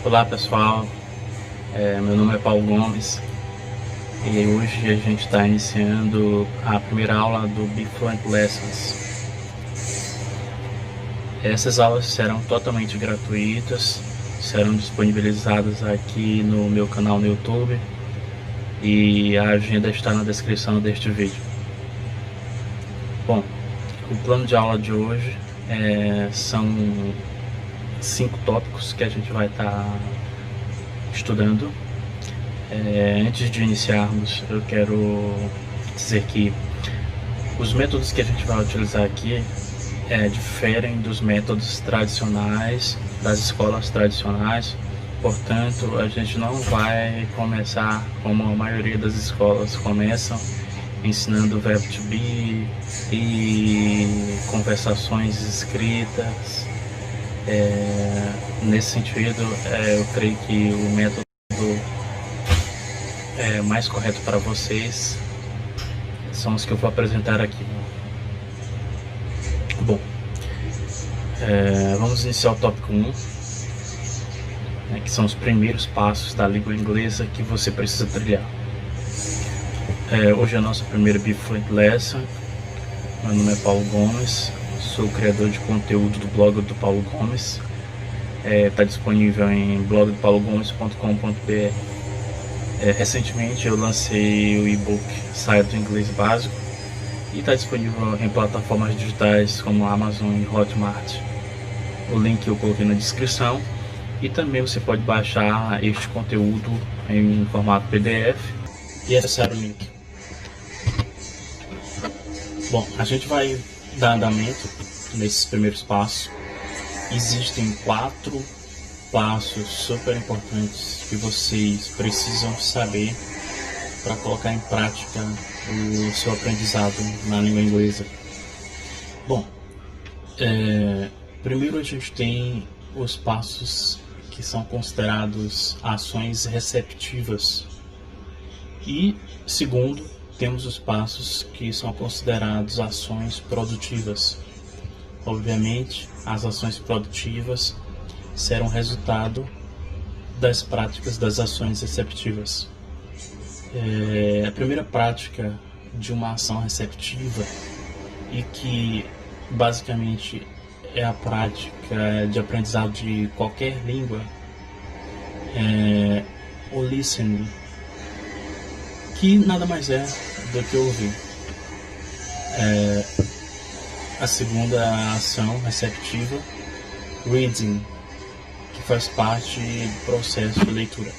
Olá pessoal, meu nome é Paulo Gomes e hoje a gente está iniciando a primeira aula do Be Fluent Lessons. Essas aulas serão totalmente gratuitas, serão disponibilizadas aqui no meu canal no YouTube e a agenda está na descrição deste vídeo. Bom, o plano de aula de hoje são 5 tópicos que a gente vai estar estudando. Antes de iniciarmos, eu quero dizer que os métodos que a gente vai utilizar aqui diferem dos métodos tradicionais, das escolas tradicionais. Portanto, a gente não vai começar como a maioria das escolas começam, ensinando o verbo to be e conversações escritas. Nesse sentido, eu creio que o método mais correto para vocês são os que eu vou apresentar aqui. Bom, vamos iniciar o tópico 1, que são os primeiros passos da língua inglesa que você precisa trilhar. Hoje é a nossa primeira Be Fluent Lesson. Meu nome é Paulo Gomes, sou o criador de conteúdo do blog do Paulo Gomes. Está disponível em blogdopaulogomes.com.br. Recentemente eu lancei o e-book Saia do Inglês Básico e está disponível em plataformas digitais como Amazon e Hotmart. O link eu coloquei na descrição e também você pode baixar este conteúdo em formato PDF e acessar o link. Bom, a gente vai dar andamento nesses primeiros passos. Existem 4 passos super importantes que vocês precisam saber para colocar em prática o seu aprendizado na língua inglesa. Bom, primeiro a gente tem os passos que são considerados ações receptivas e segundo, temos os passos que são considerados ações produtivas. Obviamente, as ações produtivas serão resultado das práticas das ações receptivas. A primeira prática de uma ação receptiva, e que basicamente é a prática de aprendizado de qualquer língua, é o listening, que nada mais é do que ouvir. A segunda ação receptiva, reading, que faz parte do processo de leitura.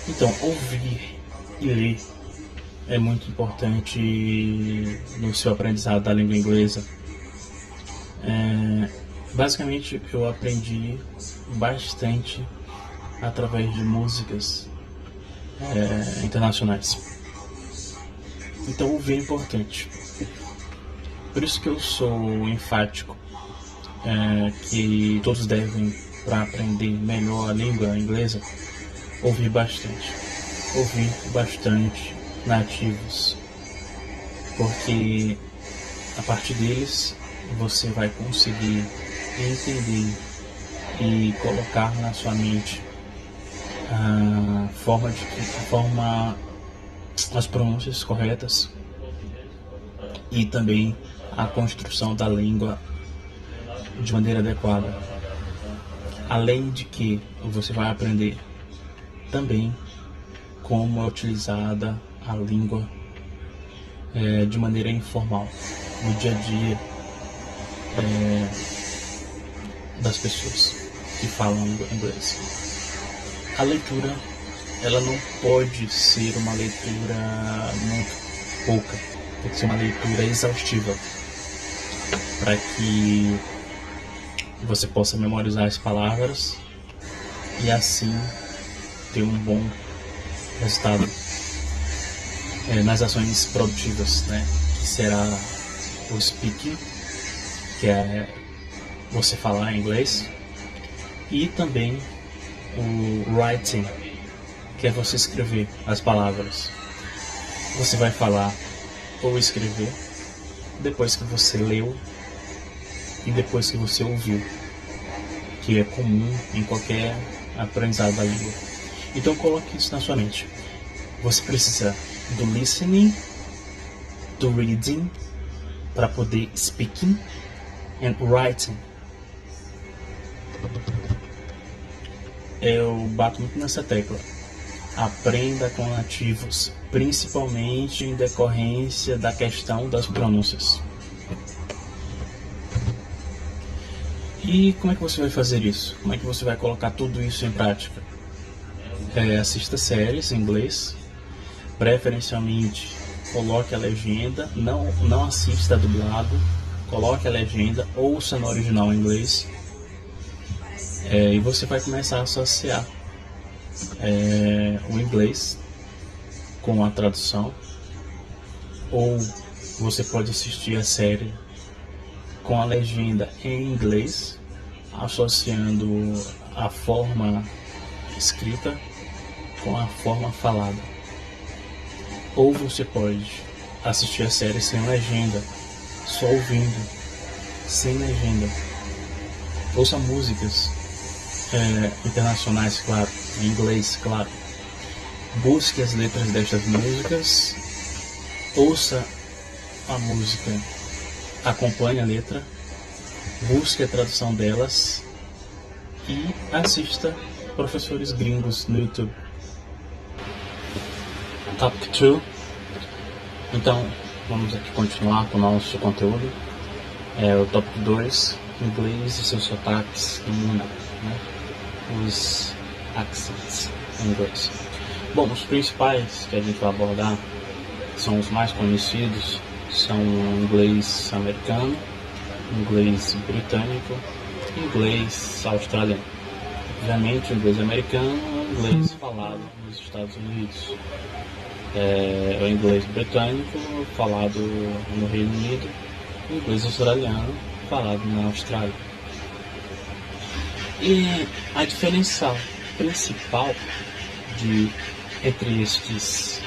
Então, ouvir e ler é muito importante no seu aprendizado da língua inglesa. Basicamente, eu aprendi bastante através de músicas internacionais. Então, ouvir é importante. Por isso que eu sou enfático que todos devem, para aprender melhor a língua inglesa, ouvir bastante nativos, porque a partir deles você vai conseguir entender e colocar na sua mente as pronúncias corretas e também a construção da língua de maneira adequada. Além de que você vai aprender também como é utilizada a língua de maneira informal no dia a dia das pessoas que falam inglês. A leitura, ela não pode ser uma leitura muito pouca, tem que ser uma leitura exaustiva para que você possa memorizar as palavras e assim ter um bom resultado nas ações produtivas, que será o speaking, que é você falar em inglês, e também o writing, que é você escrever as palavras. Você vai falar ou escrever depois que você leu e depois que você ouviu, que é comum em qualquer aprendizado da língua. Então coloque isso na sua mente. Você precisa do listening, do reading, para poder speaking and writing. Eu bato muito nessa tecla. Aprenda com nativos, principalmente em decorrência da questão das pronúncias. E como é que você vai fazer isso? Como é que você vai colocar tudo isso em prática? Assista séries em inglês, preferencialmente coloque a legenda, não assista dublado, coloque a legenda, ouça no original em inglês, e você vai começar a associar o inglês com a tradução, ou você pode assistir a série com a legenda em inglês, associando a forma escrita com a forma falada. Ou você pode assistir a série sem legenda, só ouvindo, sem legenda. Ouça músicas internacionais, claro, em inglês, claro. Busque as letras destas músicas, ouça a música, acompanhe a letra, busque a tradução delas e assista professores gringos no YouTube. Topic 2. Então, vamos aqui continuar com o nosso conteúdo. O tópico 2, inglês e seus sotaques no mundo, né? Os accents em inglês. Bom, os principais que a gente vai abordar são os mais conhecidos, são o inglês americano, inglês britânico e inglês australiano. Obviamente, o inglês americano é o inglês falado nos Estados Unidos. O inglês britânico falado no Reino Unido, e o inglês australiano falado na Austrália. E a diferença principal entre estes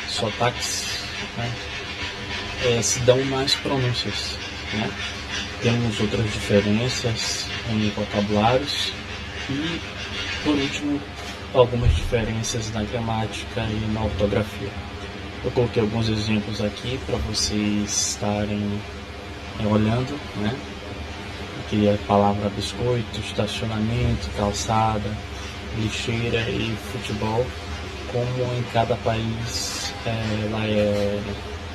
sotaques, né, se dão nas pronúncias, né? Temos outras diferenças em vocabulários e, por último, algumas diferenças na gramática e na ortografia. Eu coloquei alguns exemplos aqui para vocês estarem olhando, né? Aqui a palavra biscoito, estacionamento, calçada, lixeira e futebol, como em cada país ela é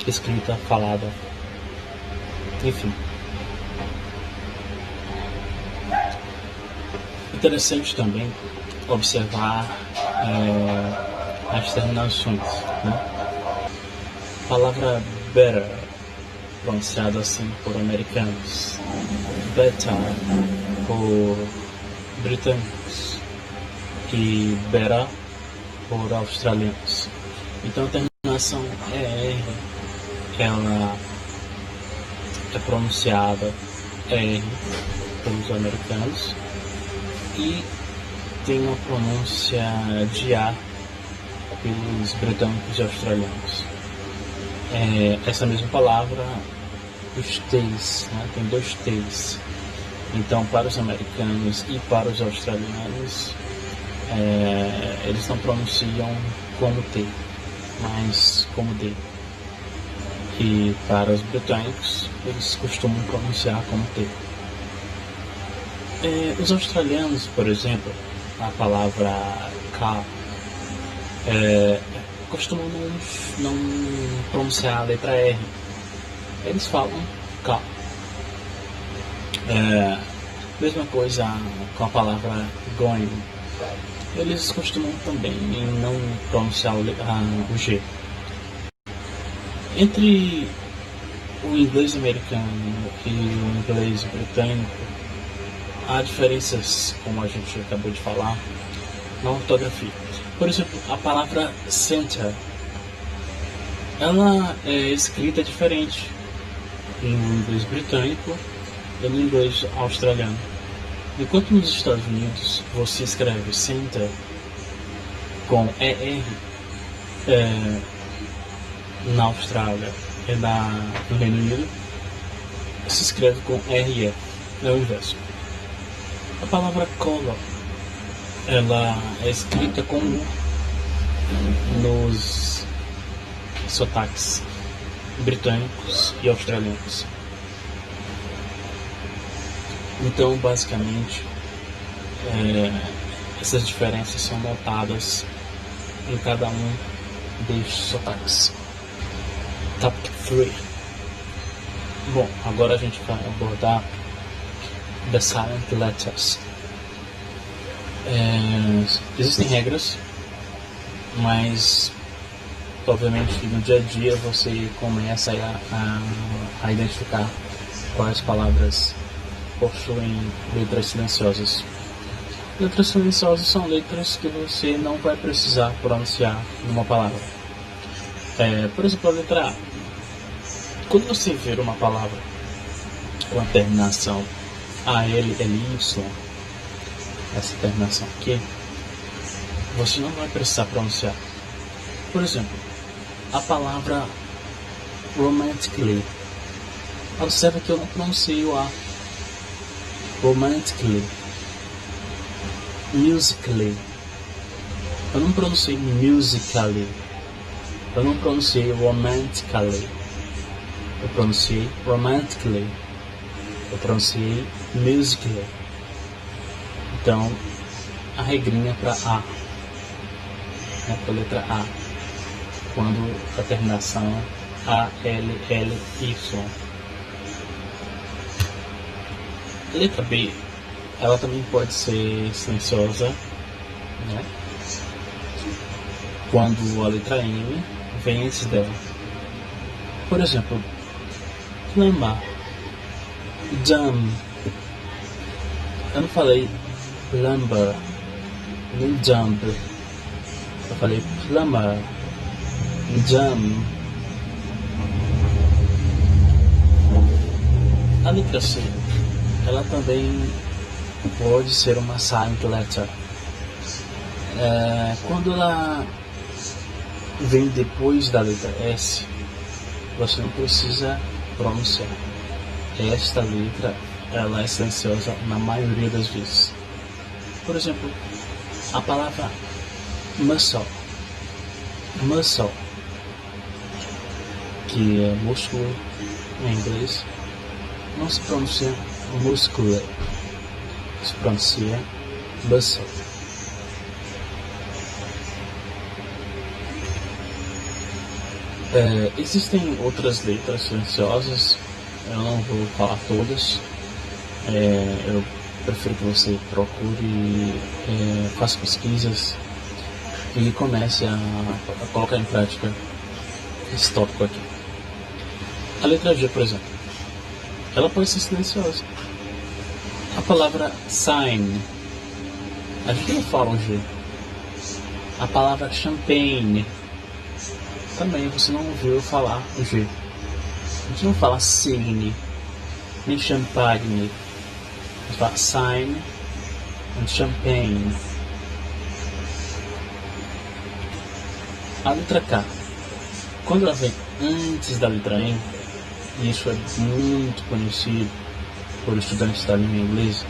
escrita, falada, enfim. Interessante também observar as terminações, né? A palavra better, pronunciada assim por americanos, better por britânicos e better por australianos. Então a terminação ER, ela é pronunciada R pelos americanos e tem uma pronúncia de A pelos britânicos e australianos. Essa mesma palavra, os T's, né? Tem dois T's. Então, para os americanos e para os australianos, eles não pronunciam como T, mas como D. E para os britânicos, eles costumam pronunciar como T. Os australianos, por exemplo, a palavra car, costumam não pronunciar a letra R. Eles falam car. Mesma coisa com a palavra going. Eles costumam também não pronunciar o G. Entre o inglês americano e o inglês britânico, há diferenças, como a gente acabou de falar, na ortografia. Por exemplo, a palavra center, ela é escrita diferente no inglês britânico e no inglês australiano. Enquanto nos Estados Unidos você escreve center com ER, na Austrália e no Reino Unido se escreve com RE, é o inverso. A palavra color, ela é escrita como nos sotaques britânicos e australianos. Então, basicamente, essas diferenças são notadas em cada um destes sotaques. Topic 3. Bom, agora a gente vai abordar the silent letters. Existem regras, mas obviamente no dia a dia você começa a identificar quais palavras possuem letras silenciosas. Letras silenciosas são letras que você não vai precisar pronunciar numa palavra. Por exemplo, a letra A. Quando você ver uma palavra com a terminação ALLY, essa terminação aqui, você não vai precisar pronunciar. Por exemplo, a palavra romantically. Observe que eu não pronuncio o A. Romantically. Musically. Eu não pronunciei musically. Eu não pronunciei romantically. Eu pronunciei romantically. Eu pronunciei musically. Então, a regrinha para A, para a letra A, quando a terminação ALLY. A letra B, ela também pode ser silenciosa, né? Quando a letra M vem antes dela. Por exemplo, plumber, dumb. Eu não falei plumber, nem jump. Eu falei plumber, jump. A letra C, ela também pode ser uma silent letter. Quando ela vem depois da letra S, você não precisa pronunciar. Esta letra, ela é silenciosa na maioria das vezes. Por exemplo, a palavra muscle, que é músculo em inglês, não se pronuncia muscular, se pronuncia muscle. Existem outras letras silenciosas, eu não vou falar todas. Eu prefiro que você procure, faça pesquisas e comece a colocar em prática esse tópico aqui. A letra G, por exemplo, ela pode ser silenciosa. A palavra sign, a gente não fala o G. A palavra champagne, também você não ouviu falar o G. A gente não fala sign, nem champagne. A gente fala sign and champagne. A letra K, quando ela vem antes da letra M, e isso é muito conhecido por estudantes da língua inglesa,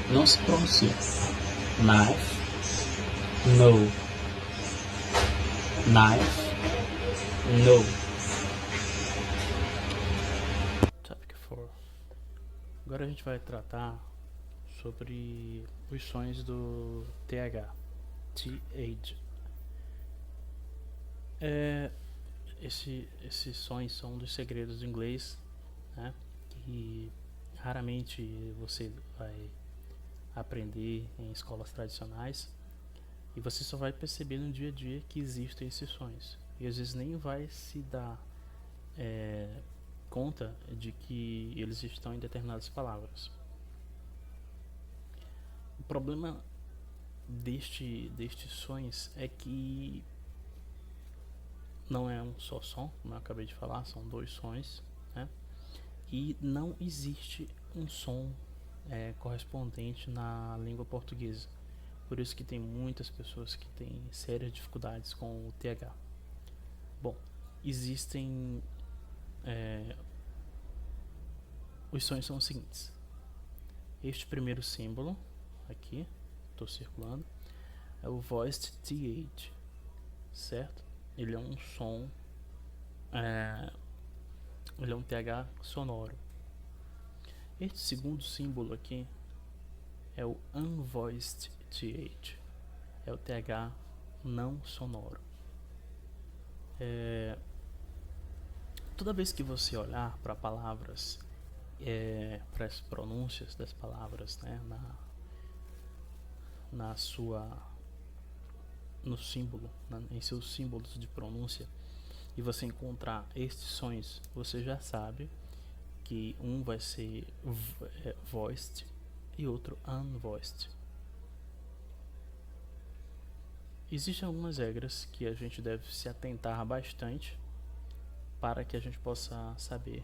não se pronuncia knife, no. Knife, no. Topic 4. Agora a gente vai tratar sobre os sons do TH. Esses sons são um dos segredos do inglês, né? Que raramente você vai aprender em escolas tradicionais, e você só vai perceber no dia a dia que existem esses sons, e às vezes nem vai se dar conta de que eles estão em determinadas palavras. O problema destes sons é que não é um só som, como eu acabei de falar, são dois sons, né? E não existe um som correspondente na língua portuguesa. Por isso que tem muitas pessoas que têm sérias dificuldades com o TH. Bom, existem... os sons são os seguintes. Este primeiro símbolo aqui estou circulando, é o voiced th, certo? Ele é um som, ele é um TH sonoro. Este segundo símbolo aqui é o unvoiced th, é o TH não sonoro. Toda vez que você olhar para palavras, para as pronúncias das palavras, né, no símbolo, em seus símbolos de pronúncia, e você encontrar estes sons, você já sabe que um vai ser voiced e outro unvoiced. Existem algumas regras que a gente deve se atentar bastante para que a gente possa saber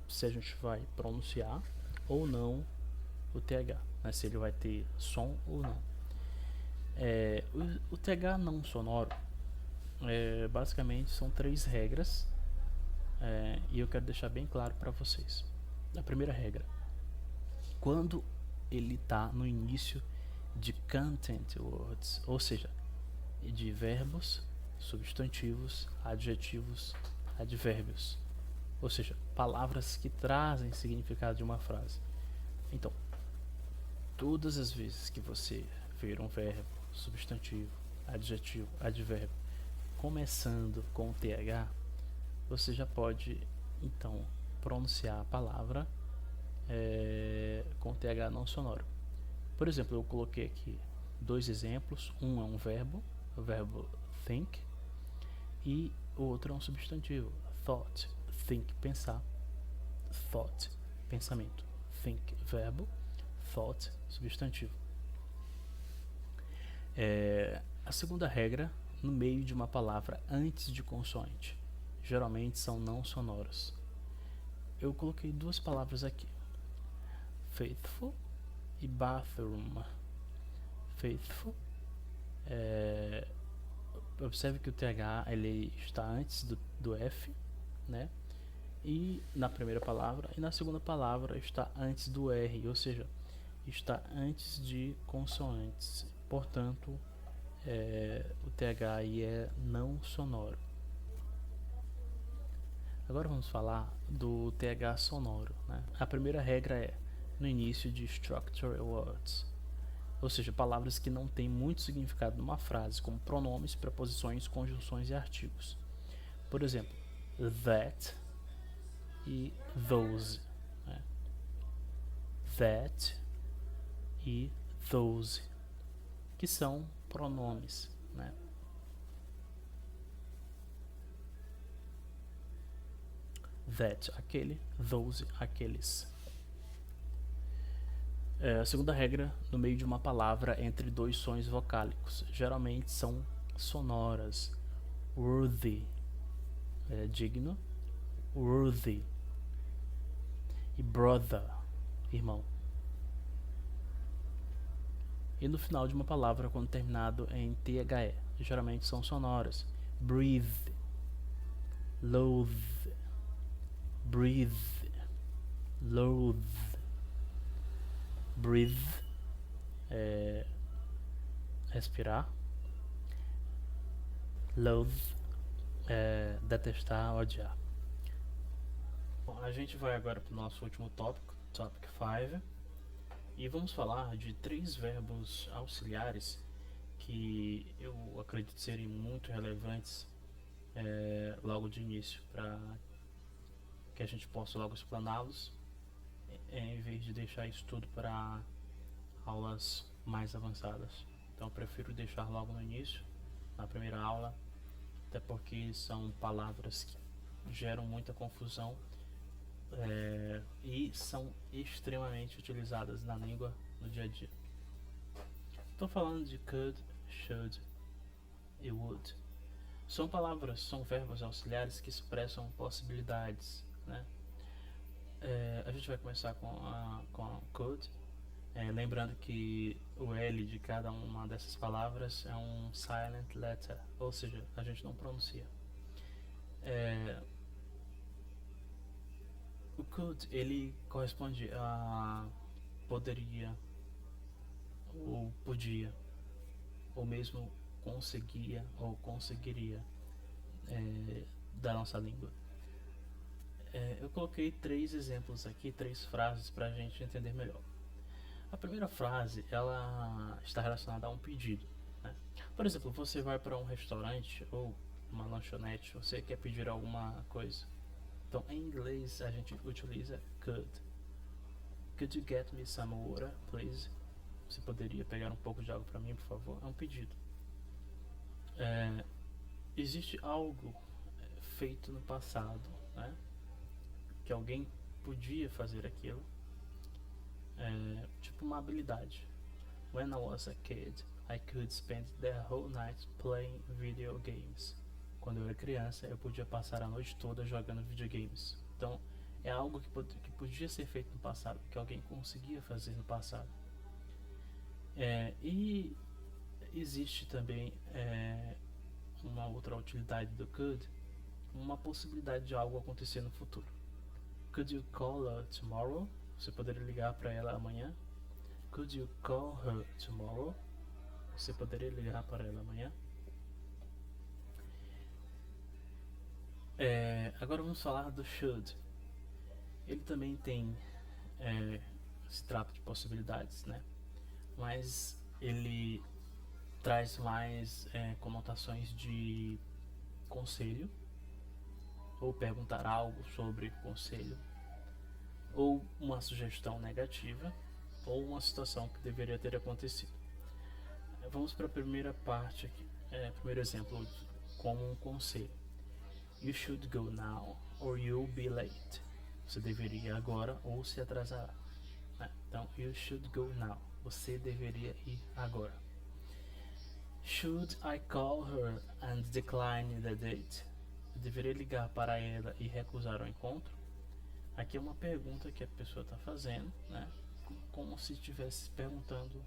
se a gente vai pronunciar ou não o TH, né, se ele vai ter som ou não. O TH não sonoro, basicamente são 3 regras, e eu quero deixar bem claro para vocês. A primeira regra: quando ele está no início de content words, ou seja, de verbos, substantivos, adjetivos, advérbios, ou seja, palavras que trazem significado de uma frase. Então, todas as vezes que você ver um verbo, substantivo, adjetivo, advérbio começando com TH, você já pode então pronunciar a palavra com TH não sonoro. Por exemplo, eu coloquei aqui 2 exemplos. Um é um verbo, o verbo think, e o outro é um substantivo, thought. Think, pensar, thought, pensamento. Think, verbo, thought, substantivo. A segunda regra: no meio de uma palavra antes de consoante, geralmente são não sonoras. Eu coloquei 2 palavras aqui, faithful e bathroom. Faithful, observe que o TH ele está antes do F, né? E na primeira palavra, e na segunda palavra está antes do R, ou seja, está antes de consoantes. Portanto, o TH aí é não sonoro. Agora vamos falar do TH sonoro, né? A primeira regra é no início de structured words, ou seja, palavras que não têm muito significado numa frase, como pronomes, preposições, conjunções e artigos. Por exemplo, that e those, né? That e those, que são pronomes, né? That, aquele, those, aqueles. A segunda regra: no meio de uma palavra entre 2 sons vocálicos, geralmente são sonoras. Worthy, digno, worthy, e brother, irmão. E no final de uma palavra, quando terminado em THE, geralmente são sonoras. Breathe, loathe, breathe, loathe. Breathe, respirar. Loathe, detestar, odiar. Bom, a gente vai agora para o nosso último tópico, Topic 5, e vamos falar de 3 verbos auxiliares que eu acredito serem muito relevantes logo de início, para que a gente possa logo explaná-los, em vez de deixar isso tudo para aulas mais avançadas. Então eu prefiro deixar logo no início, na primeira aula, até porque são palavras que geram muita confusão e são extremamente utilizadas na língua no dia a dia. Estou falando de could, should e would. São verbos auxiliares que expressam possibilidades, né? A gente vai começar com a could, lembrando que o L de cada uma dessas palavras é um silent letter, ou seja, a gente não pronuncia. O could, ele corresponde a poderia, ou podia, ou mesmo conseguia ou conseguiria da nossa língua. Eu coloquei 3 exemplos aqui, 3 frases para a gente entender melhor. A primeira frase, ela está relacionada a um pedido, né? Por exemplo, você vai para um restaurante ou uma lanchonete, você quer pedir alguma coisa. Então, em inglês, a gente utiliza could. Could you get me some water, please? Você poderia pegar um pouco de água para mim, por favor? É um pedido. Existe algo feito no passado, né? Que alguém podia fazer aquilo, tipo uma habilidade. When I was a kid, I could spend the whole night playing video games. Quando eu era criança, eu podia passar a noite toda jogando videogames. Então, é algo que podia ser feito no passado, que alguém conseguia fazer no passado. E existe também uma outra utilidade do could, uma possibilidade de algo acontecer no futuro. Could you call her tomorrow? Você poderia ligar para ela amanhã. Could you call her tomorrow? Você poderia ligar para ela amanhã. Agora vamos falar do should. Ele também tem se trata de possibilidades, né? Mas ele traz mais conotações de conselho, ou perguntar algo sobre conselho, ou uma sugestão negativa, ou uma situação que deveria ter acontecido. Vamos para a primeira parte aqui, primeiro exemplo, como um conselho. You should go now, or you'll be late. Você deveria ir agora ou se atrasará. Então, you should go now. Você deveria ir agora. Should I call her and decline the date? Eu deveria ligar para ela e recusar o encontro? Aqui é uma pergunta que a pessoa está fazendo, né? Como se estivesse perguntando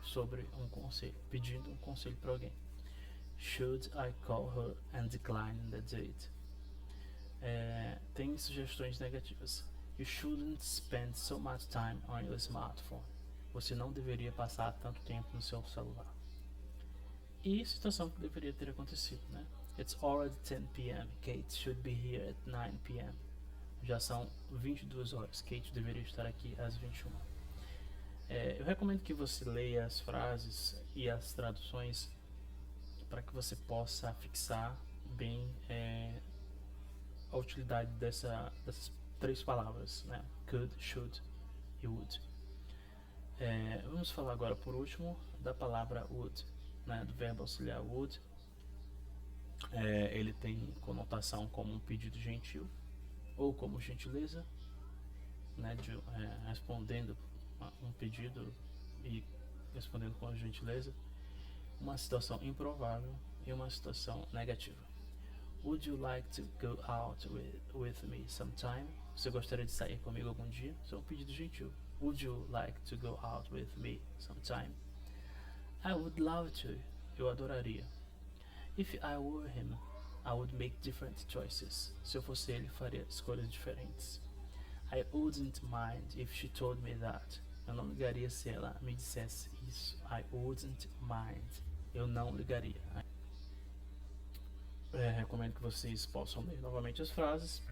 sobre um conselho, pedindo um conselho para alguém. Should I call her and decline the date? Tem sugestões negativas. You shouldn't spend so much time on your smartphone. Você não deveria passar tanto tempo no seu celular. E situação que deveria ter acontecido, né? It's already 10 p.m. Kate should be here at 9 p.m. Já são 22 horas. Kate deveria estar aqui às 21. Eu recomendo que você leia as frases e as traduções para que você possa fixar bem a utilidade dessas 3 palavras, né? Could, should e would. Vamos falar agora, por último, da palavra would, né? Do verbo auxiliar would. Ele tem conotação como um pedido gentil ou como gentileza, né? Respondendo um pedido e respondendo com gentileza, uma situação improvável e uma situação negativa. Would you like to go out with me sometime? Você gostaria de sair comigo algum dia? Isso é um pedido gentil. Would you like to go out with me sometime? I would love to. Eu adoraria. If I were him, I would make different choices. Se eu fosse ele, faria escolhas diferentes. I wouldn't mind if she told me that. Eu não ligaria se ela me dissesse isso. I wouldn't mind. Eu não ligaria. Recomendo que vocês possam ler novamente as frases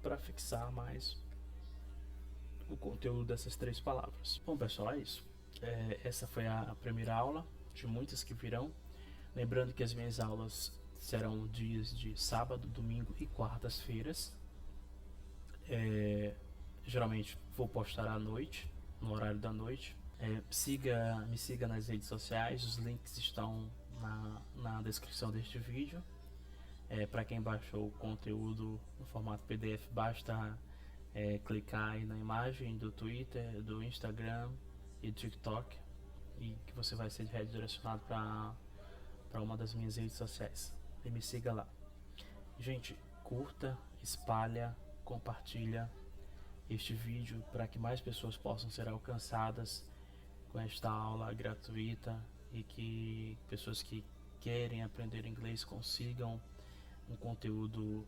para fixar mais o conteúdo dessas 3 palavras. Bom, pessoal, é isso. Essa foi a primeira aula de muitas que virão. Lembrando que as minhas aulas serão dias de sábado, domingo e quartas-feiras. Geralmente vou postar à noite, no horário da noite. Me siga nas redes sociais, os links estão na descrição deste vídeo. Para quem baixou o conteúdo no formato PDF, basta clicar aí na imagem do Twitter, do Instagram e do TikTok, e que você vai ser redirecionado para uma das minhas redes sociais. E me siga lá. Gente, curta, espalha, compartilha este vídeo para que mais pessoas possam ser alcançadas com esta aula gratuita e que pessoas que querem aprender inglês consigam um conteúdo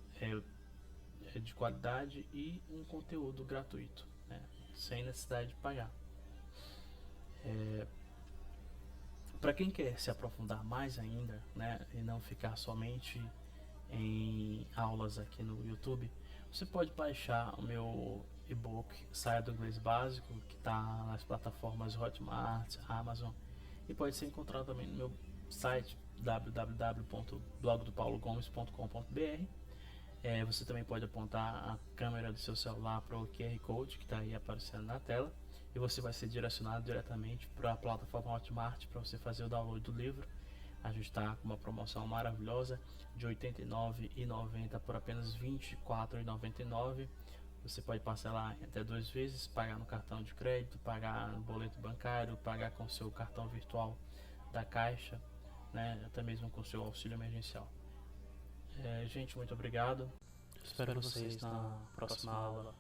de qualidade e um conteúdo gratuito, né? Sem necessidade de pagar. Para quem quer se aprofundar mais ainda, né, e não ficar somente em aulas aqui no YouTube, você pode baixar o meu e-book Saia do Inglês Básico, que está nas plataformas Hotmart, Amazon, e pode ser encontrado também no meu site www.blogdopaulogomes.com.br. Você também pode apontar a câmera do seu celular para o QR Code que está aí aparecendo na tela, e você vai ser direcionado diretamente para a plataforma Hotmart para você fazer o download do livro. A gente está com uma promoção maravilhosa de R$ 89,90 por apenas R$ 24,99. Você pode parcelar até 2 vezes, pagar no cartão de crédito, pagar no boleto bancário, pagar com o seu cartão virtual da Caixa, né, até mesmo com o seu auxílio emergencial. Gente, muito obrigado. Espero vocês na próxima aula.